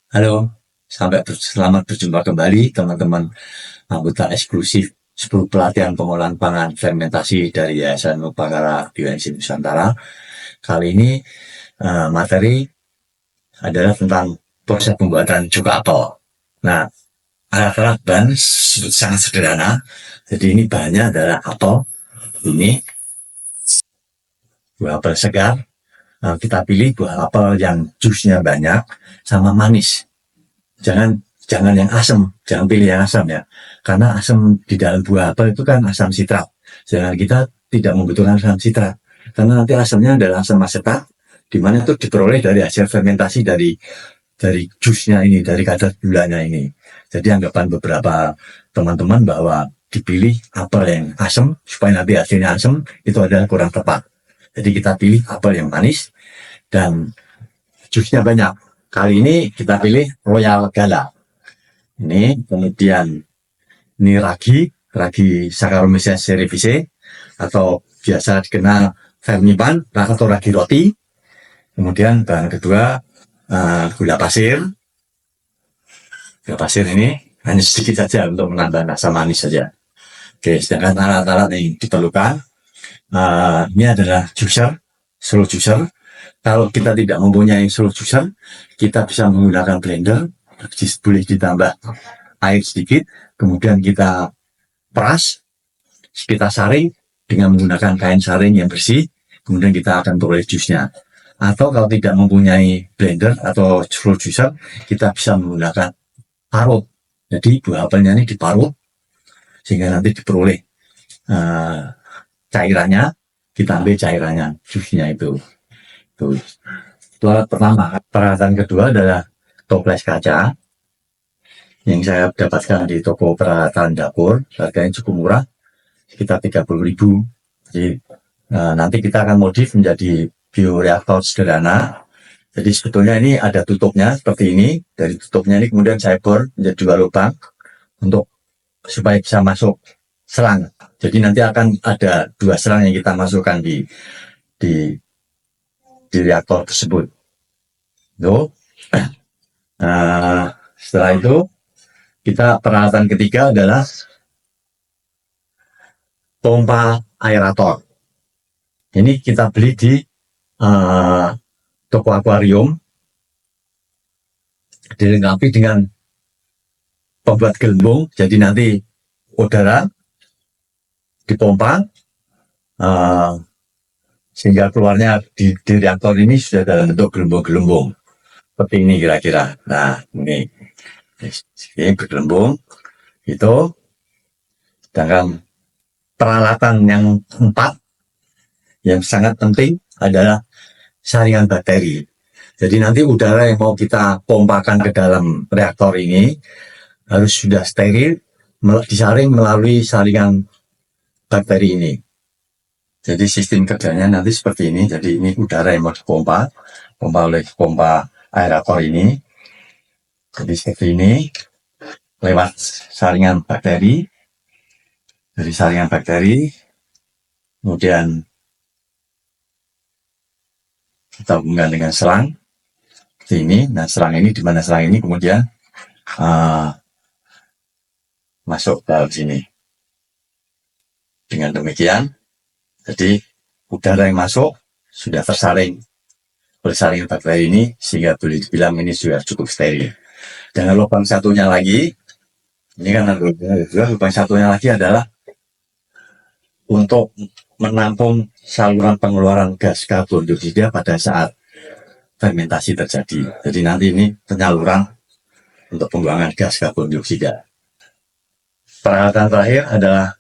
Halo, selamat berjumpa kembali teman-teman anggota eksklusif 10 pelatihan pengolahan pangan fermentasi dari Yayasan Nusantara Bioenzim Nusantara. Kali ini materi adalah tentang proses pembuatan cuka apel. Nah, alat-alat bahan sangat sederhana. Jadi ini bahannya adalah apel. Ini buah apel segar. Kita pilih buah apel yang jusnya banyak sama manis. Jangan jangan yang asam, jangan pilih yang asam ya, karena asam di dalam buah apel itu kan asam sitrat, sedangkan kita tidak membutuhkan asam sitrat, karena nanti asamnya adalah asam asetat, di mana itu diperoleh dari hasil fermentasi dari jusnya ini, dari kadar gulanya ini. Jadi anggapan beberapa teman-teman bahwa dipilih apel yang asam supaya nanti hasilnya asam itu adalah kurang tepat. Jadi kita pilih apel yang manis dan jusnya banyak. Kali ini kita pilih Royal Gala. Ini kemudian ini ragi Saccharomyces cerevisiae atau biasa dikenal Fermipan atau ragi roti. Kemudian bahan kedua gula pasir. Gula pasir ini hanya sedikit saja untuk menambah rasa manis saja. Oke, sedangkan alat-alat yang diperlukan ini adalah juicer, slow juicer. Kalau kita tidak mempunyai slow juicer, kita bisa menggunakan blender, boleh ditambah air sedikit, kemudian kita peras, kita saring dengan menggunakan kain saring yang bersih, kemudian kita akan peroleh jusnya. Atau kalau tidak mempunyai blender atau slow juicer, kita bisa menggunakan parut. Jadi buah apelnya ini diparut, sehingga nanti diperoleh cairannya, kita ambil cairannya, jusnya itu. Itu alat pertama. Peralatan kedua adalah toples kaca yang saya dapatkan di toko peralatan dapur, harganya cukup murah, sekitar 30.000. Jadi nanti kita akan modif menjadi bioreaktor sederhana. Jadi sebetulnya ini ada tutupnya seperti ini. Dari tutupnya ini kemudian saya bor menjadi 2 lubang untuk supaya bisa masuk selang. Jadi nanti akan ada 2 selang yang kita masukkan di reaktor tersebut. Tuh. Setelah itu kita peralatan ketiga adalah pompa aerator. Ini kita beli di toko akuarium, dilengkapi dengan pembuat gelembung. Jadi nanti udara dipompa sehingga keluarnya di reaktor ini sudah dalam bentuk gelembung-gelembung seperti ini kira-kira. Nah, ini bergelembung itu. Sedangkan peralatan yang keempat yang sangat penting adalah saringan bakteri. Jadi nanti udara yang mau kita pompakan ke dalam reaktor ini harus sudah steril, disaring melalui saringan bakteri ini. Jadi sistem kerjanya nanti seperti ini. Jadi ini udara yang mau dipompa oleh pompa aerator ini. Jadi seperti ini, lewat saringan bakteri. Dari saringan bakteri, kemudian kita hubungkan dengan selang seperti ini. Nah, selang ini, di mana selang ini kemudian masuk ke sini. Dengan demikian, jadi udara yang masuk sudah tersaring oleh saringan bakteri ini, sehingga boleh dibilang ini sudah cukup steril. Dan lubang satunya lagi, ini kan lubang satunya lagi adalah untuk menampung saluran pengeluaran gas karbon dioksida pada saat fermentasi terjadi. Jadi nanti ini penyaluran untuk pembuangan gas karbon dioksida. Peralatan terakhir adalah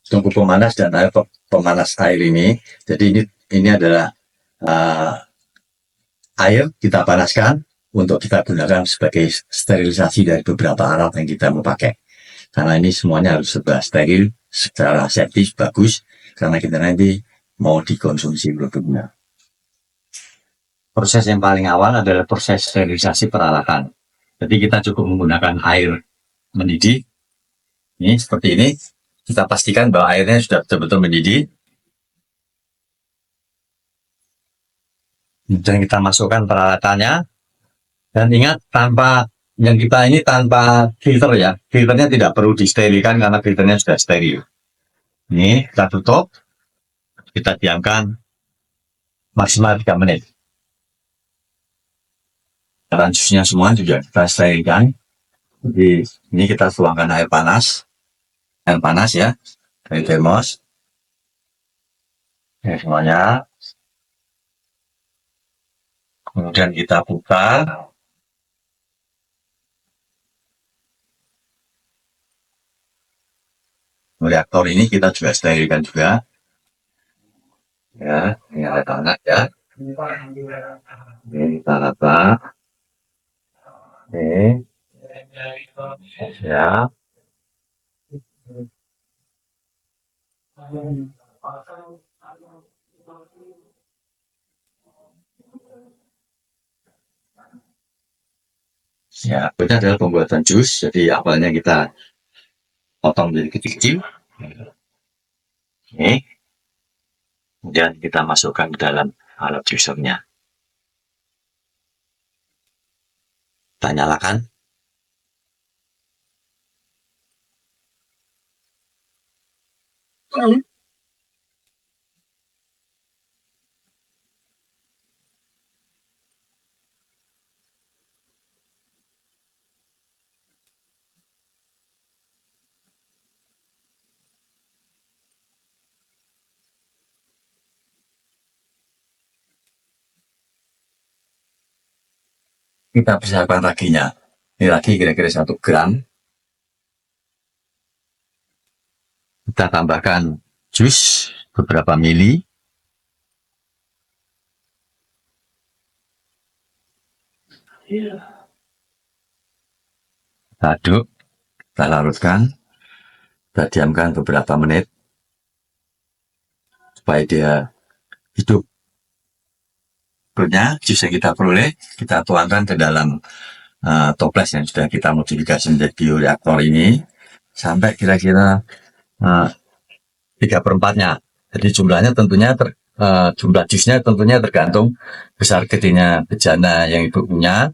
tungku pemanas dan air pemanas air ini. Jadi ini adalah air kita panaskan untuk kita gunakan sebagai sterilisasi dari beberapa alat yang kita mau pakai. Karena ini semuanya harus serba steril, secara aseptis, bagus, karena kita nanti mau dikonsumsi produknya. Proses yang paling awal adalah proses sterilisasi peralatan. Jadi kita cukup menggunakan air mendidih. Ini seperti ini. Kita pastikan bahwa airnya sudah betul-betul mendidih. Dan kita masukkan peralatannya. Dan ingat, tanpa yang kita ini tanpa filter ya, filternya tidak perlu disterilkan karena filternya sudah steril. Ini kita tutup, kita diamkan maksimal 3 menit. Dan jusnya semua juga kita sterilkan. Jadi ini kita tuangkan air panas ya, dari termos. Ini semuanya. Kemudian kita buka. Reaktor ini kita juga sterilkan juga. Ya, ini air hangat ya. Ini kita rata. Oke. Ya. Ya, ini adalah pembuatan jus. Jadi apelnya kita potong menjadi kecil-kecil. Ini. Kemudian kita masukkan ke dalam alat juicernya. Kita nyalakan. Kita persiapkan raginya. Ini ragi kira-kira 1 gram. Kita tambahkan jus beberapa mili. Kita aduk, kita larutkan, kita diamkan beberapa menit supaya dia hidup. Berikutnya, jus yang kita peroleh, kita tuangkan ke dalam toples yang sudah kita modifikasi menjadi bioreaktor ini sampai kira-kira 3/4-nya. Jadi jumlahnya tentunya jumlah jusnya tentunya tergantung besar gedenya bejana yang ibu punya,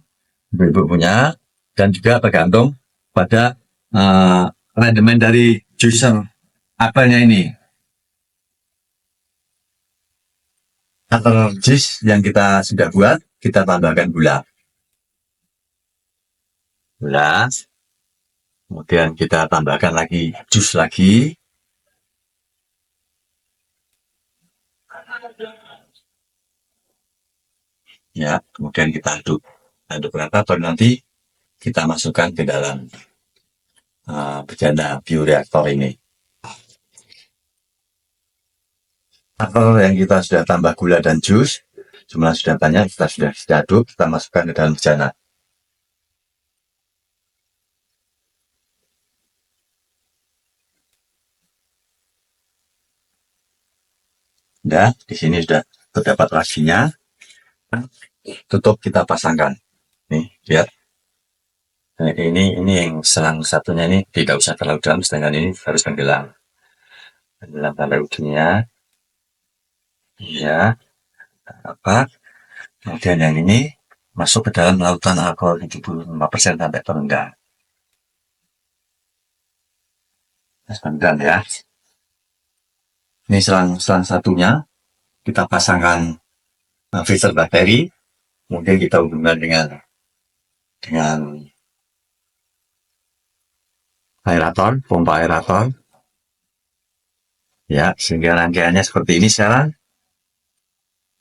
dan juga tergantung pada rendemen dari juicer apelnya ini. Atau jus yang kita sudah buat, kita tambahkan gula. Kemudian kita tambahkan lagi jus lagi. Ya, kemudian kita aduk rata, baru nanti kita masukkan ke dalam bejana bioreaktor ini. Apel yang kita sudah tambah gula dan jus, jumlah sudah banyak, kita sudah aduk, kita masukkan ke dalam bejana. Nah, di sini sudah terdapat raginya. Tutup kita pasangkan. Nih, lihat. Nah, ini yang selang satunya ini tidak usah terlalu dalam, sedangkan ini harus tenggelam. Tenggelam sampai ujungnya. Ya, apa? Kemudian yang ini masuk ke dalam lautan alkohol 75% sampai terendah. Sebentar ya. Ini selang satunya kita pasangkan filter bakteri, kemudian kita hubungkan dengan aerator, pompa aerator. Ya, sehingga rangkaiannya seperti ini sekarang.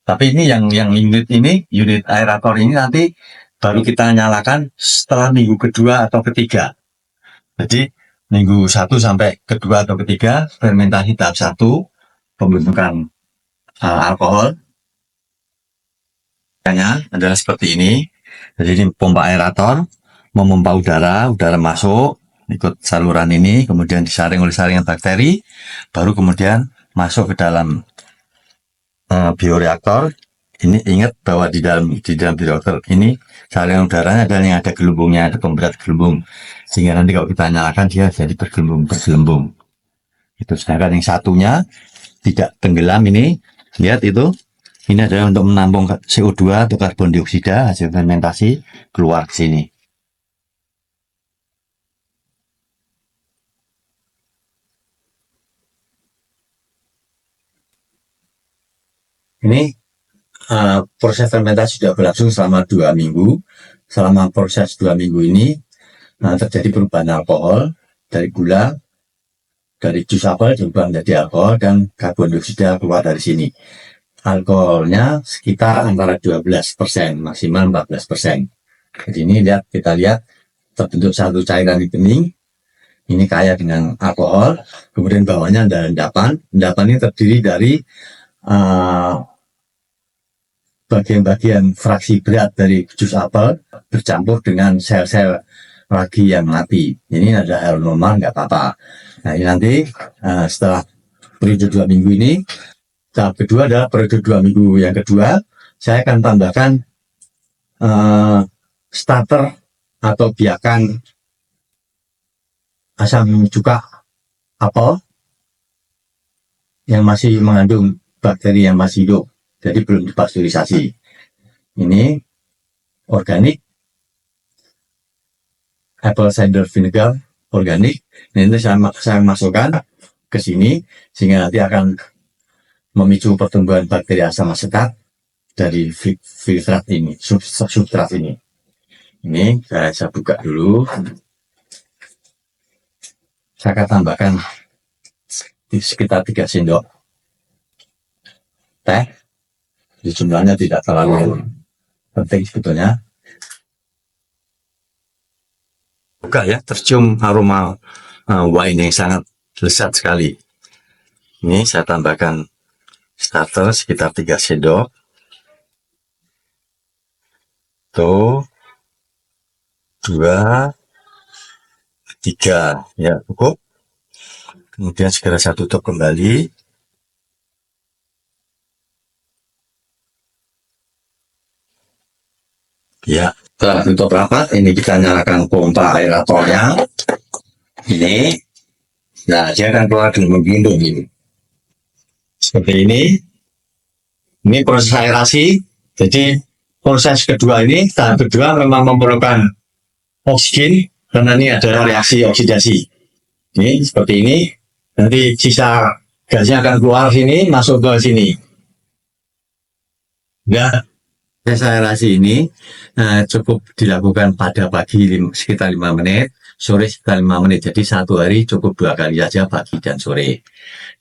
Tapi ini yang unit aerator ini nanti baru kita nyalakan setelah minggu kedua atau ketiga. Jadi minggu 1 sampai kedua atau ketiga, fermentasi tahap 1, pembentukan alkohol. Adalah seperti ini. Jadi ini pompa aerator, memompa udara masuk, ikut saluran ini, kemudian disaring oleh saringan bakteri, baru kemudian masuk ke dalam bioreaktor. Ini ingat bahwa di dalam bioreaktor ini saringan udaranya adalah yang ada gelembungnya, ada pemberat gelembung, sehingga nanti kalau kita nyalakan dia jadi bergelembung. Itu sedangkan yang satunya tidak tenggelam ini, lihat itu Ini adalah untuk menampung CO2 atau karbon dioksida hasil fermentasi keluar ke sini. Ini proses fermentasi sudah berlangsung selama 2 minggu. Selama proses 2 minggu ini terjadi perubahan alkohol dari gula, dari jus apel diubah menjadi alkohol, dan karbon dioksida keluar dari sini. Alkoholnya sekitar antara 12%, maksimal 14%. Jadi ini kita lihat terbentuk satu cairan di bening. Ini kaya dengan alkohol. Kemudian bawahnya ada endapan. Endapan ini terdiri dari bagian-bagian fraksi berat dari jus apel bercampur dengan sel-sel ragi yang mati. Ini ada hal normal, nggak apa-apa. Nah ini nanti setelah periode 2 minggu ini, tahap kedua adalah periode 2 minggu yang kedua, saya akan tambahkan starter atau biakan asam cuka apel yang masih mengandung bakteri yang masih hidup, jadi belum dipasteurisasi. Ini organik, apple cider vinegar organik. Ini saya masukkan ke sini sehingga nanti akan memicu pertumbuhan bakteri asam asetat dari filtrat ini, substrat ini. Ini saya buka dulu. Saya akan tambahkan sekitar 3 sendok teh. Jumlahnya tidak terlalu penting sebetulnya. Buka ya, tercium aroma wine yang sangat lezat sekali. Ini saya tambahkan starter sekitar 3 sendok. Tuh, 2, 3, ya cukup. Kemudian segera saya tutup kembali. Ya, setelah tutup rapat, ini kita nyalakan pompa aeratornya. Ini, nah dia akan keluar dengan menggelindung ini. Seperti ini. Ini proses aerasi. Jadi proses kedua ini, tahap kedua memang memerlukan oksigen karena ini ada reaksi oksidasi. Ini seperti ini. Nanti sisa gasnya akan keluar sini, masuk ke sini. Ya. Proses aerasi ini cukup dilakukan pada pagi sekitar 5 menit, sore sekitar 5 menit. Jadi satu hari cukup 2 kali saja, pagi dan sore.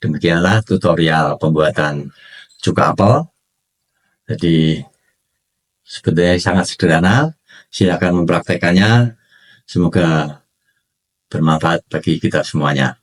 Demikianlah tutorial pembuatan cuka apel. Jadi sebetulnya sangat sederhana. Silakan mempraktekannya. Semoga bermanfaat bagi kita semuanya.